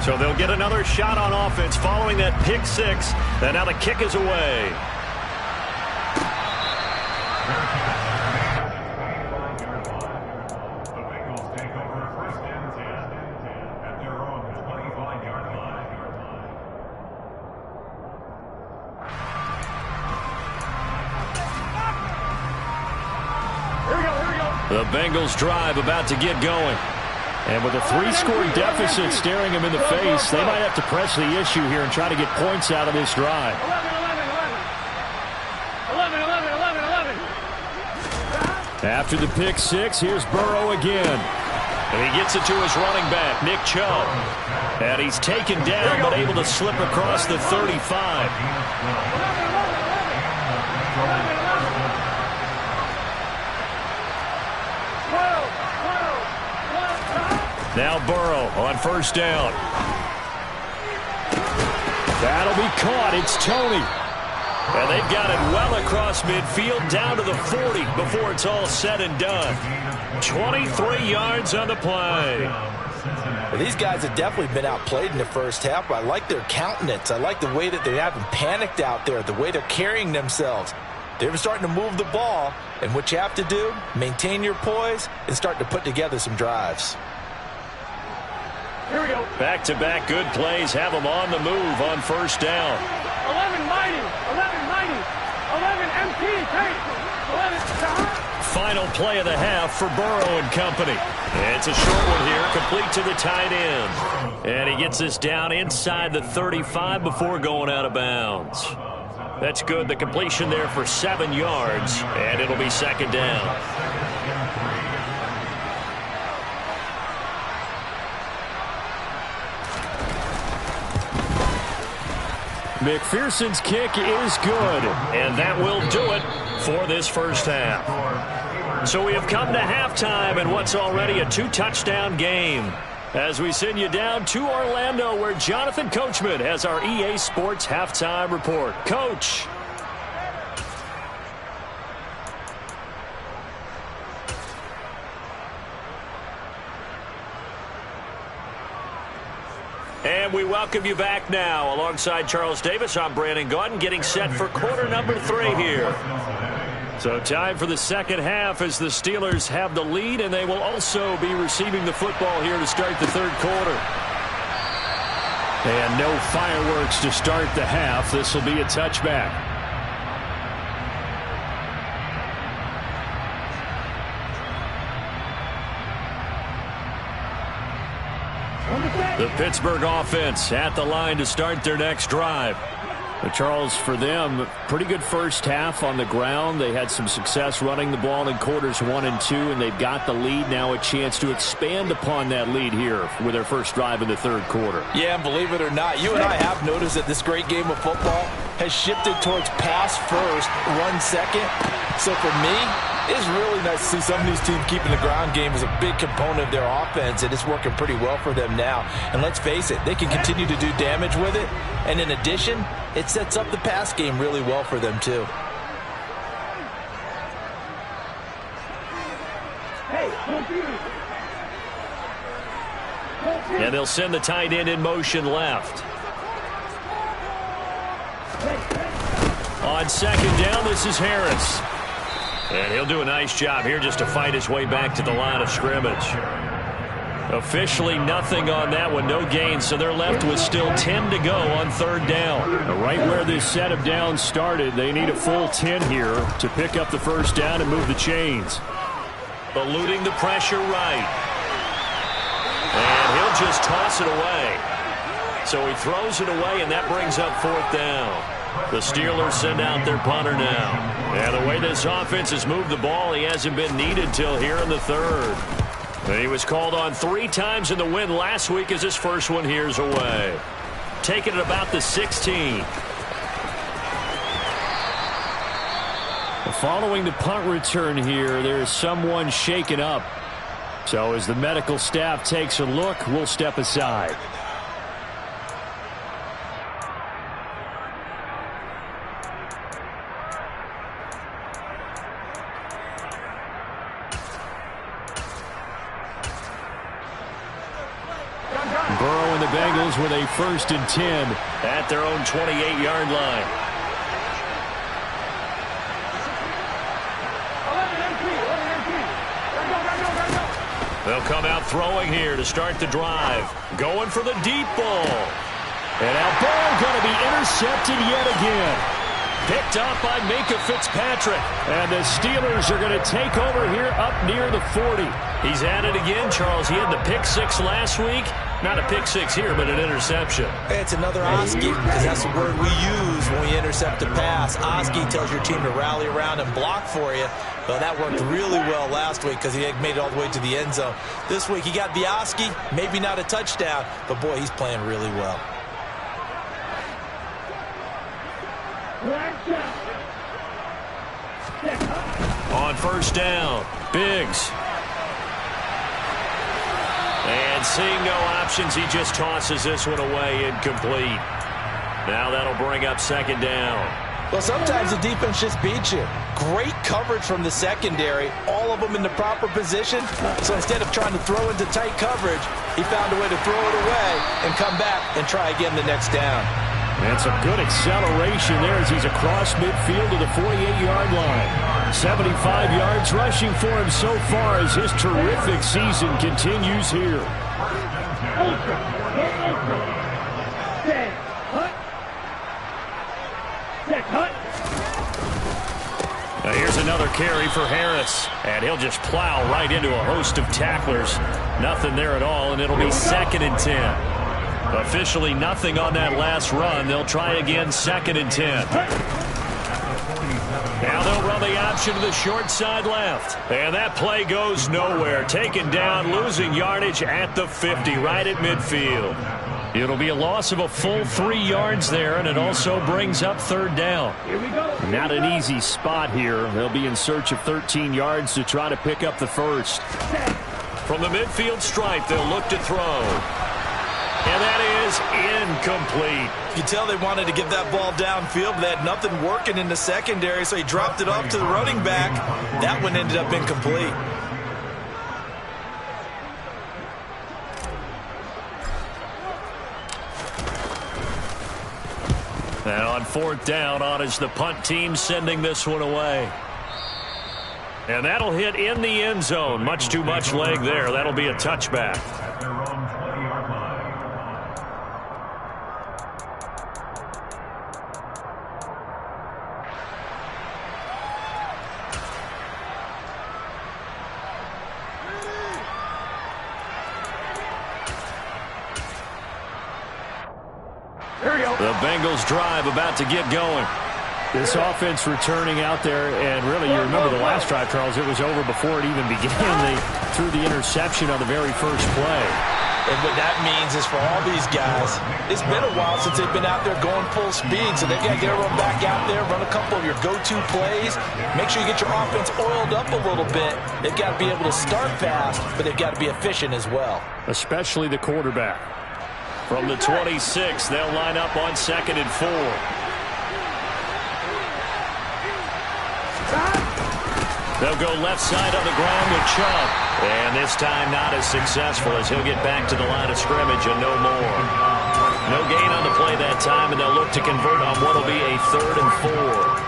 So they'll get another shot on offense following that pick six. And now the kick is away. The Bengals drive about to get going. And with a 3-score deficit staring them in the face, they might have to press the issue here and try to get points out of this drive. 11. After the pick six, here's Burrow again. And he gets it to his running back, Nick Chubb. And he's taken down but able to slip across the 35. Now Burrow on first down. That'll be caught. It's Toney. And they've got it well across midfield down to the 40 before it's all said and done. 23 yards on the play. Well, these guys have definitely been outplayed in the first half, but I like their countenance. I like the way that they haven't panicked out there, the way they're carrying themselves. They're starting to move the ball, and what you have to do, maintain your poise and start to put together some drives. Here we go. Back-to-back good plays have them on the move on first down. 11 mighty, 11 mighty, 11 MP, take, 11 Final play of the half for Burrow and company. It's a short one here, complete to the tight end. And he gets this down inside the 35 before going out of bounds. That's good. The completion there for 7 yards, and it'll be second down. McPherson's kick is good, and that will do it for this first half. So we have come to halftime in what's already a 2-touchdown game. As we send you down to Orlando, where Jonathan Coachman has our EA Sports halftime report. Coach. And we welcome you back now. Alongside Charles Davis, I'm Brandon Gaudin, getting set for quarter number 3 here. So time for the second half as the Steelers have the lead, and they will also be receiving the football here to start the third quarter. And no fireworks to start the half. This will be a touchback. The Pittsburgh offense at the line to start their next drive. Charles, for them, pretty good first half on the ground. They had some success running the ball in quarters 1 and 2, and they've got the lead. Now a chance to expand upon that lead here with their first drive in the third quarter. Yeah, and believe it or not, you and I have noticed that this great game of football has shifted towards pass first, run second. So for me, it's really nice to see some of these teams keeping the ground game as a big component of their offense, and it's working pretty well for them now. And let's face it, they can continue to do damage with it. And in addition, it sets up the pass game really well for them too. And they'll send the tight end in motion left. On second down, this is Harris. And he'll do a nice job here just to fight his way back to the line of scrimmage. Officially nothing on that one, no gain, so they're left with still 10 to go on third down. Right where this set of downs started, they need a full 10 here to pick up the first down and move the chains. Eluding the pressure right. And he'll just toss it away. So he throws it away, and that brings up fourth down. The Steelers send out their punter now. And the way this offense has moved the ball, he hasn't been needed till here in the third. And he was called on 3 times in the win last week as his first one here's away. Taking it about the 16. Following the punt return here, there's someone shaken up. So as the medical staff takes a look, we'll step aside. Burrow and the Bengals with a 1st and 10 at their own 28-yard line. 11 MP. Go. They'll come out throwing here to start the drive. Going for the deep ball. And now Burrow going to be intercepted yet again. Picked up by Minkah Fitzpatrick. And the Steelers are going to take over here up near the 40. He's at it again, Charles. He had the pick 6 last week. Not a pick 6 here, but an interception. It's another Oski, because that's the word we use when we intercept a pass. Oski tells your team to rally around and block for you. Well, that worked really well last week because he made it all the way to the end zone. This week he got the Oski, maybe not a touchdown, but boy, he's playing really well. On 1st down, Biggs. And seeing no options, he just tosses this one away, incomplete. Now that'll bring up 2nd down. Well, sometimes the defense just beats you. Great coverage from the secondary, all of them in the proper position. So instead of trying to throw into tight coverage, he found a way to throw it away and come back and try again the next down. And some good acceleration there as he's across midfield to the 48-yard line. 75 yards rushing for him so far as his terrific season continues here. Now here's another carry for Harris. And he'll just plow right into a host of tacklers. Nothing there at all, and it'll be 2nd and 10. Officially nothing on that last run. They'll try again, 2nd and 10. Now they'll run the option to the short side left. And that play goes nowhere. Taken down, losing yardage at the 50, right at midfield. It'll be a loss of a full 3 yards there, and it also brings up 3rd down. Not an easy spot here. They'll be in search of 13 yards to try to pick up the 1st. From the midfield stripe, they'll look to throw. And that is incomplete. You can tell they wanted to get that ball downfield, but they had nothing working in the secondary, so he dropped it off to the running back. That one ended up incomplete. And on 4th down, on is the punt team sending this one away. And that'll hit in the end zone. Much too much leg there. That'll be a touchback. The Bengals drive about to get going. This offense returning out there, and really, you remember the last drive, Charles, it was over before it even began. They threw the interception on the very first play. And what that means is for all these guys, it's been a while since they've been out there going full speed, so they've got to get everyone back out there, run a couple of your go-to plays, make sure you get your offense oiled up a little bit. They've got to be able to start fast, but they've got to be efficient as well. Especially the quarterback. From the 26, they'll line up on 2nd and 4. They'll go left side on the ground with Chubb. And this time not as successful as he'll get back to the line of scrimmage and no more. No gain on the play that time, and they'll look to convert on what will be a 3rd and 4.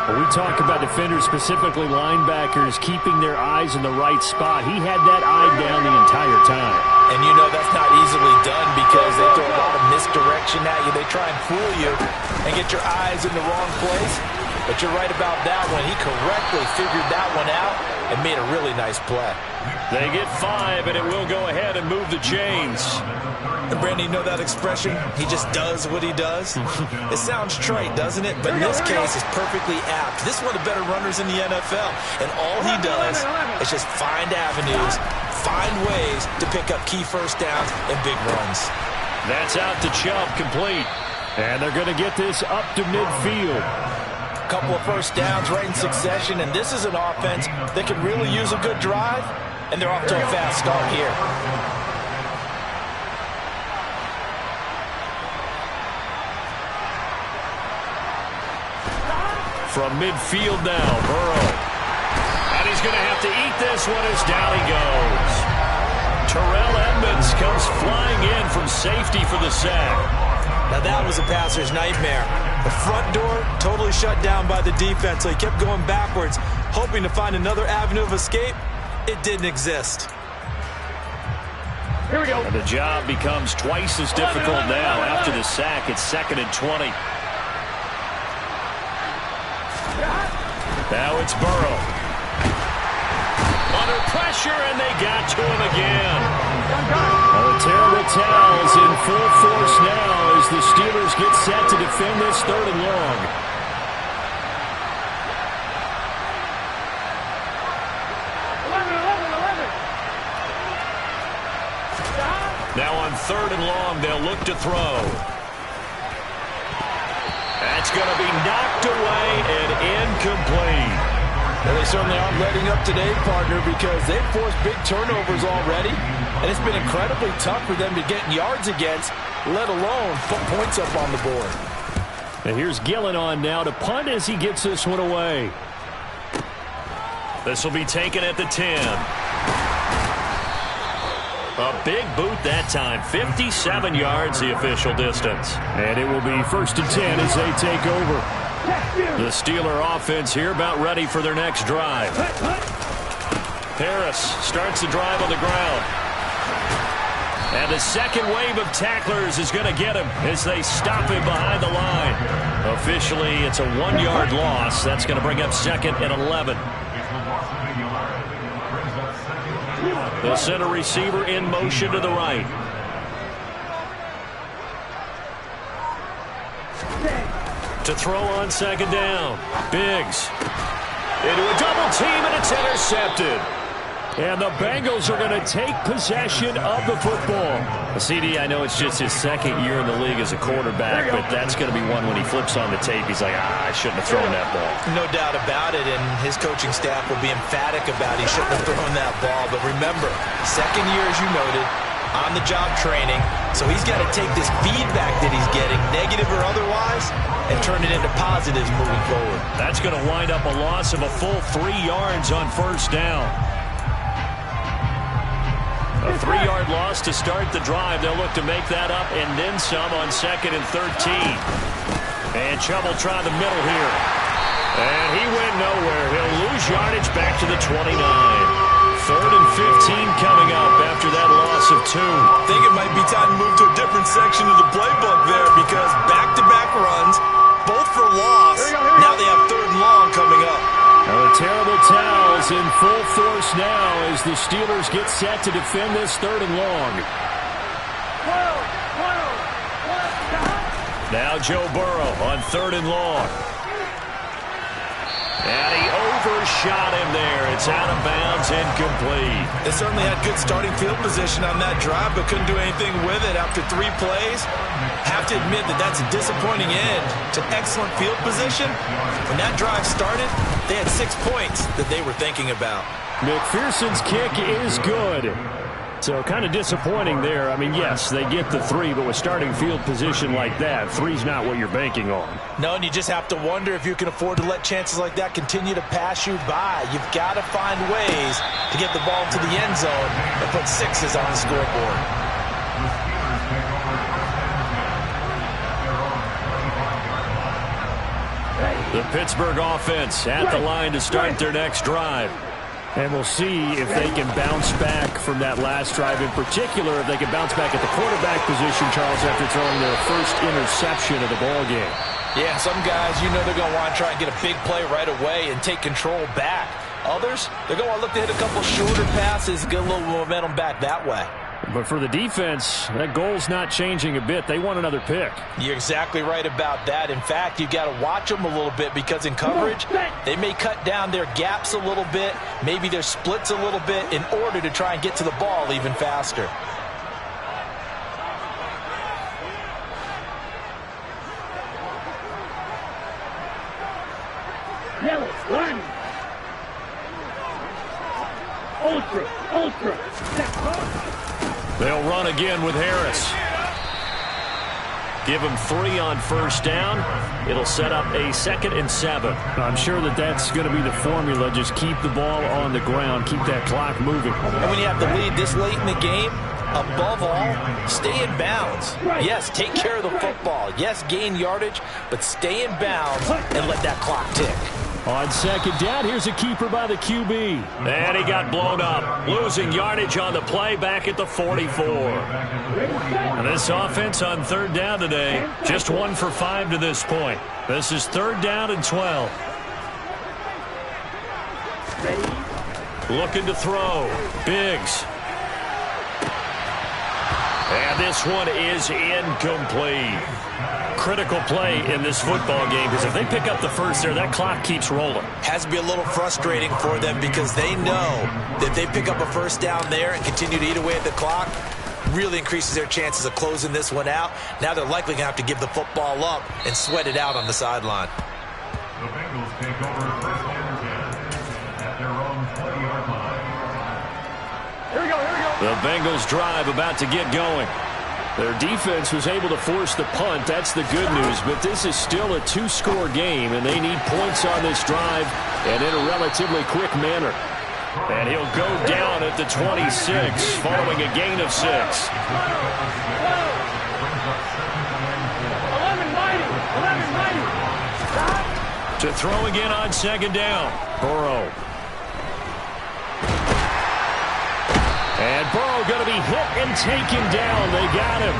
When we talk about defenders, specifically linebackers, keeping their eyes in the right spot. He had that eye down the entire time. And you know that's not easily done because they throw a lot of misdirection at you. They try and fool you and get your eyes in the wrong place. But you're right about that one. He correctly figured that one out and made a really nice play. They get 5, and it will go ahead and move the chains. And Brandon, you know that expression? He just does what he does? It sounds trite, doesn't it? But in this case, it's perfectly apt. This is one of the better runners in the NFL. And all he does is just find avenues, find ways to pick up key first downs and big runs. That's out to Chubb, complete. And they're going to get this up to midfield. A couple of first downs right in succession, and this is an offense that could really use a good drive, and they're off to a fast start here. From midfield now, Burrow. And he's going to have to eat this one as down he goes. Terrell Edmunds comes flying in from safety for the sack. Now that was a passer's nightmare. The front door totally shut down by the defense, so he kept going backwards, hoping to find another avenue of escape. It didn't exist. Here we go. And the job becomes twice as difficult now. After the sack, it's 2nd and 20. Now it's Burrow. Under pressure, and they got to him again. The terrible towels in full force now as the Steelers get set to defend this 3rd and long. Now on 3rd and long, they'll look to throw. That's going to be knocked away and incomplete. Well, they certainly aren't letting up today, partner, because they've forced big turnovers already, and it's been incredibly tough for them to get yards against, let alone put points up on the board. And here's Gillen on now to punt as he gets this one away. This will be taken at the 10. A big boot that time. 57 yards the official distance. And it will be 1st and 10 as they take over. The Steeler offense here about ready for their next drive. Harris starts the drive on the ground. And the second wave of tacklers is going to get him as they stop him behind the line. Officially, it's a 1-yard loss. That's going to bring up 2nd and 11. The center receiver in motion to the right. To throw on 2nd down. Biggs. Into a double team, and it's intercepted. And the Bengals are going to take possession of the football. CD, I know it's just his 2nd year in the league as a quarterback, but that's going to be one when he flips on the tape. He's like, I shouldn't have thrown that ball. No doubt about it, and his coaching staff will be emphatic about he shouldn't have thrown that ball. But remember, 2nd year, as you noted, on-the-job training, so he's got to take this feedback that he's getting, negative or otherwise, and turn it into positives moving forward. That's going to wind up a loss of a full 3 yards on 1st down. A 3-yard loss to start the drive. They'll look to make that up and then some on 2nd and 13. And Chubb will try the middle here. And he went nowhere. He'll lose yardage back to the 29. 3rd and 15 coming up after that loss of 2. I think it might be time to move to a different section of the playbook there because back-to-back runs, both for loss. Now they have 3rd and long coming up. Now the terrible towels in full force now as the Steelers get set to defend this 3rd and long. Now Joe Burrow on 3rd and long. And he overshot him there. It's out of bounds, incomplete. They certainly had good starting field position on that drive, but couldn't do anything with it after 3 plays. Have to admit that that's a disappointing end to excellent field position. When that drive started, they had 6 points that they were thinking about. McPherson's kick is good. So kind of disappointing there. I mean, yes, they get the 3, but with starting field position like that, 3's not what you're banking on. No, and you just have to wonder if you can afford to let chances like that continue to pass you by. You've got to find ways to get the ball into the end zone and put 6s on the scoreboard. The Pittsburgh offense at the line to start their next drive. And we'll see if they can bounce back from that last drive. In particular, if they can bounce back at the quarterback position, Charles, after throwing their first interception of the ball game. Yeah, some guys, you know they're going to want to try and get a big play right away and take control back. Others, they're going to look to hit a couple shorter passes, get a little momentum back that way. But for the defense, that goal's not changing a bit. They want another pick. You're exactly right about that. In fact, you've got to watch them a little bit because in coverage, they may cut down their gaps a little bit, maybe their splits a little bit in order to try and get to the ball even faster. Yellow, one. Ultra. They'll run again with Harris. Give him 3 on first down. It'll set up a 2nd and 7. I'm sure that's going to be the formula. Just keep the ball on the ground. Keep that clock moving. And when you have the lead this late in the game, above all, stay in bounds. Yes, take care of the football. Yes, gain yardage, but stay in bounds and let that clock tick. On 2nd down, here's a keeper by the QB. And he got blown up. Losing yardage on the play back at the 44. And this offense on 3rd down today, just 1 for 5 to this point. This is 3rd down and 12. Looking to throw. Biggs. And this one is incomplete. Critical play in this football game, because if they pick up the first there, that clock keeps rolling. Has to be a little frustrating for them because they know that if they pick up a first down there and continue to eat away at the clock, really increases their chances of closing this one out. Now they're likely going to have to give the football up and sweat it out on the sideline. The Bengals take over 1st and 10 at their own 20-yard line. Here we go, here we go. The Bengals drive about to get going. Their defense was able to force the punt. That's the good news. But this is still a 2-score game, and they need points on this drive and in a relatively quick manner. And he'll go down at the 26 following a gain of 6. 11-90. To throw again on 2nd down. Burrow. And Burrow going to be hit and taken down. They got him.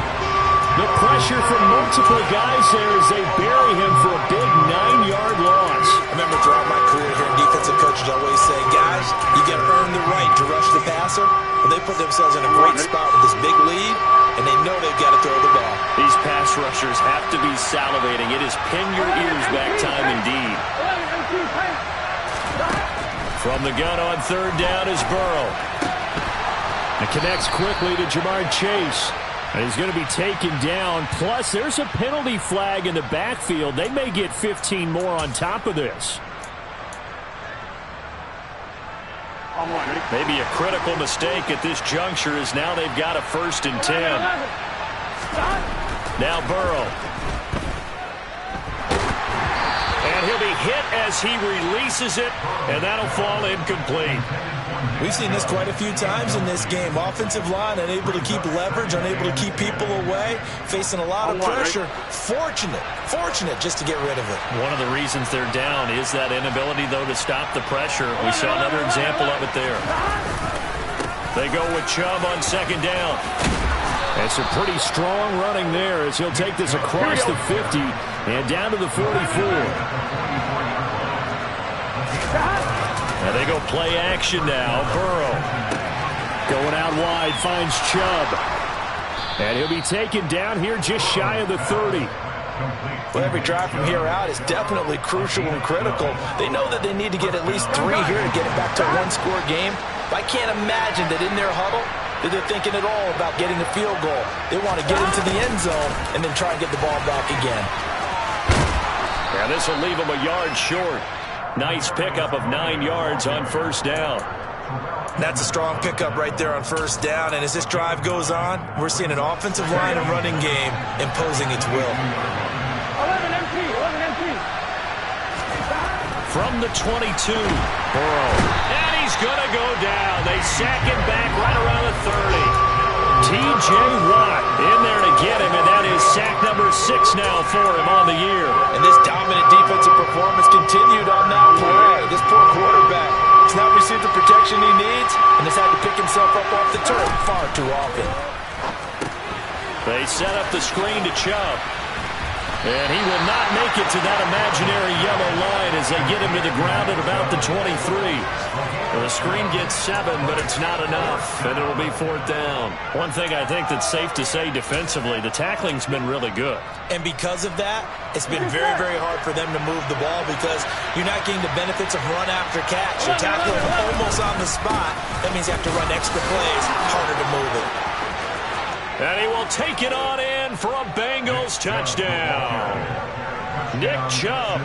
The pressure from multiple guys there as they bury him for a big 9-yard loss. I remember throughout my career here, defensive coaches always say, guys, you got to earn the right to rush the passer. Well, they put themselves in a great spot with this big lead, and they know they've got to throw the ball. These pass rushers have to be salivating. It is pin your ears back time indeed. 11 MP, tight. From the gun on 3rd down is Burrow. It connects quickly to Jamar Chase. And he's going to be taken down. Plus, there's a penalty flag in the backfield. They may get 15 more on top of this. Maybe a critical mistake at this juncture is now they've got a 1st and 10. Now Burrow. And he'll be hit as he releases it, and that'll fall incomplete. We've seen this quite a few times in this game. Offensive line unable to keep leverage, unable to keep people away, facing a lot of pressure. Fortunate just to get rid of it. One of the reasons they're down is that inability, though, to stop the pressure. We saw another example of it there. They go with Chubb on 2nd down. And some pretty strong running there as he'll take this across the 50 and down to the 44. And they go play action now. Burrow going out wide, finds Chubb. And he'll be taken down here just shy of the 30. Well, every drive from here out is definitely crucial and critical. They know that they need to get at least 3 here to get it back to a 1-score game. But I can't imagine that in their huddle that they're thinking at all about getting the field goal. They want to get into the end zone and then try and get the ball back again. Yeah, this will leave them a yard short. Nice pickup of 9 yards on 1st down. That's a strong pickup right there on 1st down. And as this drive goes on, we're seeing an offensive line and running game imposing its will. 11 MP, 11 MP. From the 22, Burrow. And he's going to go down. They sack him back right around the 30. T.J. Watt in there to get him, and that is sack number 6 now for him on the year. And this dominant defensive performance continued on that play. This poor quarterback has not received the protection he needs and has had to pick himself up off the turf far too often. They set up the screen to Chubb. And he will not make it to that imaginary yellow line as they get him to the ground at about the 23. The screen gets 7, but it's not enough, and it'll be 4th down. One thing I think that's safe to say defensively, the tackling's been really good. And because of that, it's been very, very hard for them to move the ball because you're not getting the benefits of run after catch. You're tackling almost on the spot. That means you have to run extra plays, harder to move it. And he will take it on in for a Bengals touchdown. Nick Chubb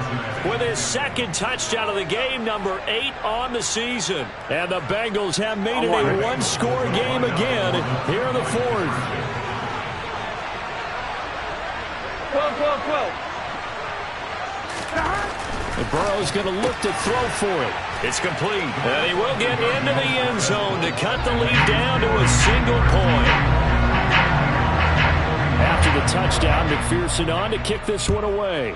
with his 2nd touchdown of the game, number 8 on the season. And the Bengals have made it a 1-score game again here in the 4th. And Burrow's going to look to throw for it. It's complete. And he will get into the end zone to cut the lead down to a single point. After the touchdown, McPherson on to kick this one away.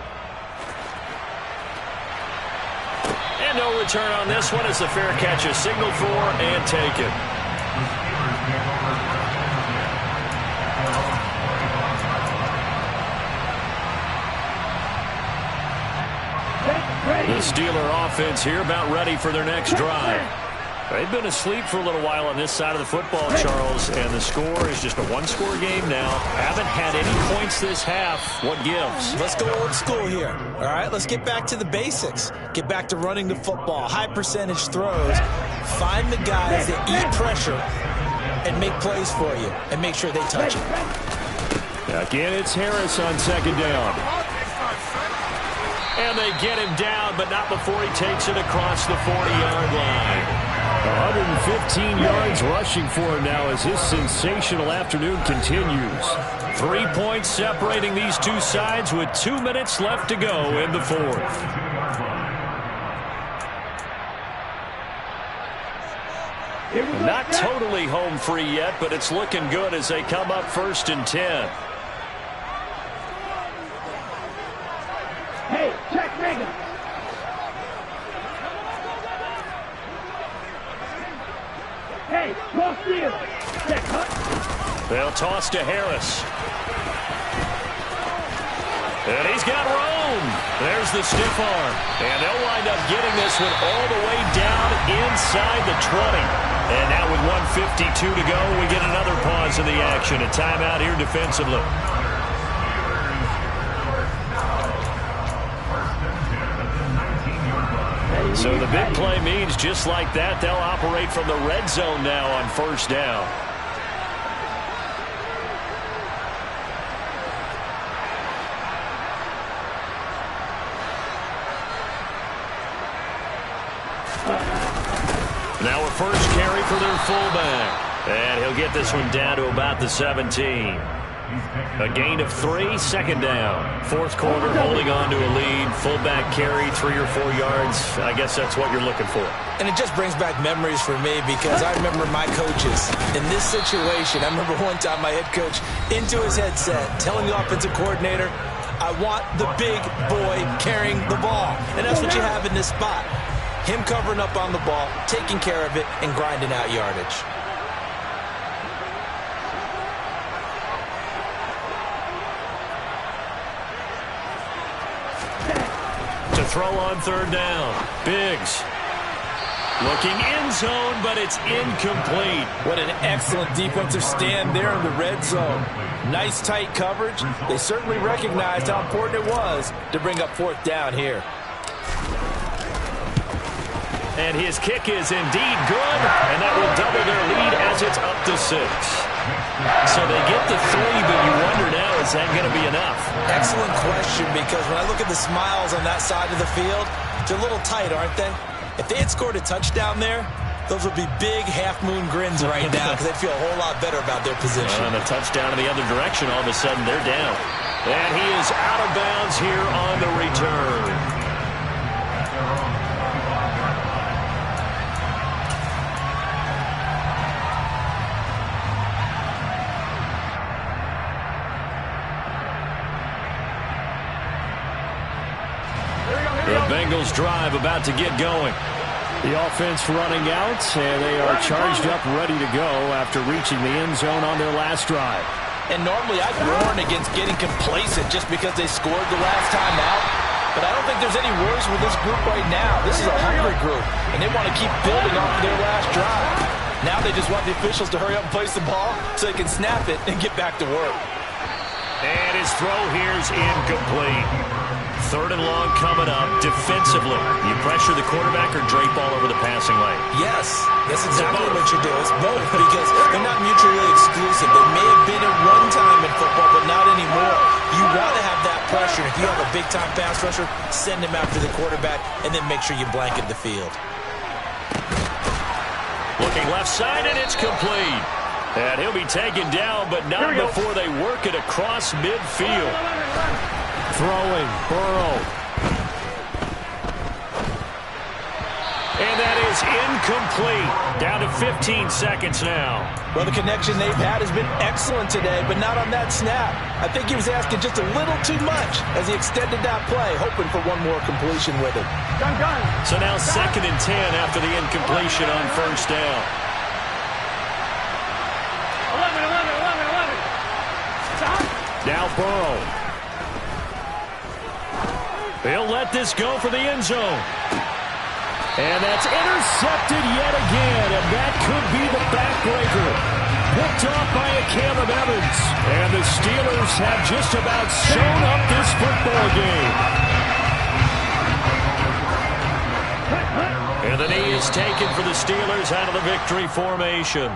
And no return on this one as the fair catch is signaled for and taken. The Steeler offense here about ready for their next drive. They've been asleep for a little while on this side of the football, Charles, and the score is just a one-score game now. Haven't had any points this half. What gives? Let's go old school here. All right, let's get back to the basics. Get back to running the football, high percentage throws. Find the guys that eat pressure and make plays for you and make sure they touch it. Again, it's Harris on second down. And they get him down, but not before he takes it across the 40-yard line. 115 yards rushing for him now as his sensational afternoon continues. 3 points separating these two sides with 2 minutes left to go in the fourth. Not totally home free yet, but it's looking good as they come up 1st and 10. Hey, check Megan. Hey, cross field. Check cut. They'll toss to Harris. And he's got room. There's the stiff arm. And they'll wind up getting this one all the way down inside the 20. And now with 1:52 to go, we get another pause in the action. A timeout here defensively. So the big play means just like that, they'll operate from the red zone now on 1st down. Now a first carry for their fullback. And he'll get this one down to about the 17. A gain of 3, second down. Fourth quarter, holding on to a lead. Fullback carry, 3 or 4 yards. I guess that's what you're looking for. And it just brings back memories for me because I remember my coaches in this situation. I remember one time my head coach into his headset telling the offensive coordinator, I want the big boy carrying the ball. And that's what you have in this spot. Him covering up on the ball, taking care of it, and grinding out yardage. To throw on 3rd down. Biggs. Looking end zone, but it's incomplete. What an excellent defensive stand there in the red zone. Nice tight coverage. They certainly recognized how important it was to bring up 4th down here. And his kick is indeed good, and that will double their lead as it's up to 6. So they get the 3, but you wonder now, is that going to be enough? Excellent question, because when I look at the smiles on that side of the field, they're a little tight, aren't they? If they had scored a touchdown there, those would be big half-moon grins right now because they'd feel a whole lot better about their position. And a touchdown in the other direction, all of a sudden they're down. And he is out of bounds here on the return. The Bengals drive about to get going. The offense running out, and they are charged up, ready to go after reaching the end zone on their last drive. And normally I'd warn against getting complacent just because they scored the last time out. But I don't think there's any worries with this group right now. This is a hungry group, and they want to keep building off of their last drive. Now they just want the officials to hurry up and place the ball so they can snap it and get back to work. And his throw here's incomplete. 3rd and long coming up defensively. You pressure the quarterback or drape all over the passing lane? Yes, that's exactly what you do. It's both because they're not mutually exclusive. They may have been at one time in football, but not anymore. You want to have that pressure. If you have a big-time pass rusher, send him after the quarterback, and then make sure you blanket the field. Looking left side, and it's complete. And he'll be taken down, but not before they work it across midfield. Throwing, Burrow. And that is incomplete. Down to 15 seconds now. Well, the connection they've had has been excellent today, but not on that snap. I think he was asking just a little too much as he extended that play, hoping for one more completion with it. Done. So now 2nd and 10 after the incompletion on first down. 11. Stop. Now Burrow. He'll let this go for the end zone. And that's intercepted yet again, and that could be the backbreaker. Picked off by a Caleb Evans. And the Steelers have just about sewn up this football game. And the knee is taken for the Steelers out of the victory formation.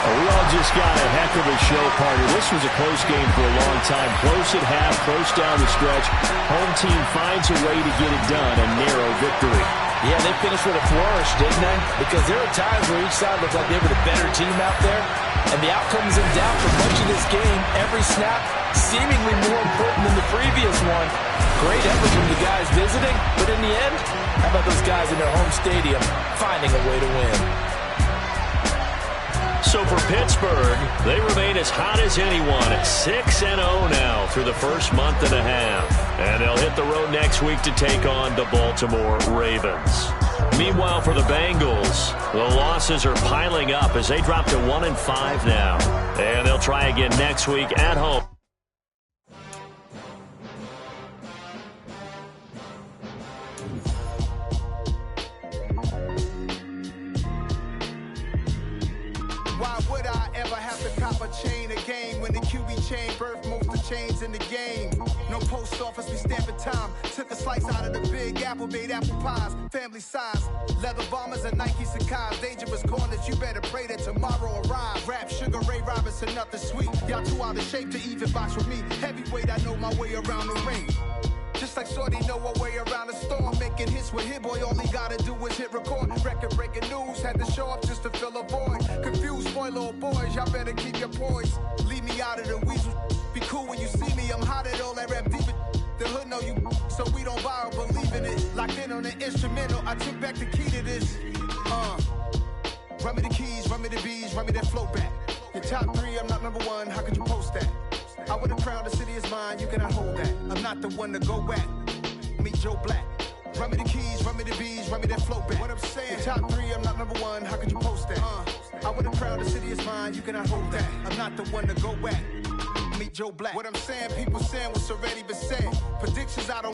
We all just got a heck of a show party. This was a close game for a long time. Close at half, close down the stretch. Home team finds a way to get it done, a narrow victory. Yeah, they finished with a flourish, didn't they? Because there are times where each side looked like they were the better team out there. And the outcome is in doubt for much of this game. Every snap seemingly more important than the previous one. Great effort from the guys visiting. But in the end, how about those guys in their home stadium finding a way to win? So for Pittsburgh, they remain as hot as anyone at 6-0 now through the first month and a half. And they'll hit the road next week to take on the Baltimore Ravens. Meanwhile, for the Bengals, the losses are piling up as they drop to 1-5 now. And they'll try again next week at home. Why would I ever have to cop a chain a game when the QB chain birthed most of the chains in the game? No post office, we stamping time. Took a slice out of the big apple, made apple pies, family size. Leather bombers and Nike Sacai's. Dangerous corners, you better pray that tomorrow arrives. Rap, Sugar Ray Robinson, nothing sweet. Y'all too out of shape to even box with me. Heavyweight, I know my way around the ring. Just like Shorty know a way around the storm. Making hits with Hit Boy, all he gotta do is hit record. Record-breaking news, had to show up just to fill a void. Confused, spoiled little boys, y'all better keep your poise. Leave me out of the weasel. Be cool when you see me, I'm hot at all that rap deep. The hood know you, so we don't buy or believe in it. Locked in on the instrumental, I took back the key to this. Run me the keys, run me the bees, run me that flow back. Your top 3, I'm not number 1, how could you post that? I would've crowned the city is mine, you cannot hold that. I'm not the one to go back. Meet Joe Black. Run me the keys, run me the bees, run me that flow back. What I'm saying, your top 3, I'm not number 1, how could you post that? I would've crowned the city is mine, you cannot hold that. I'm not the one to go back. Meet Joe Black. What I'm saying, people saying what's already been said. Predictions I don't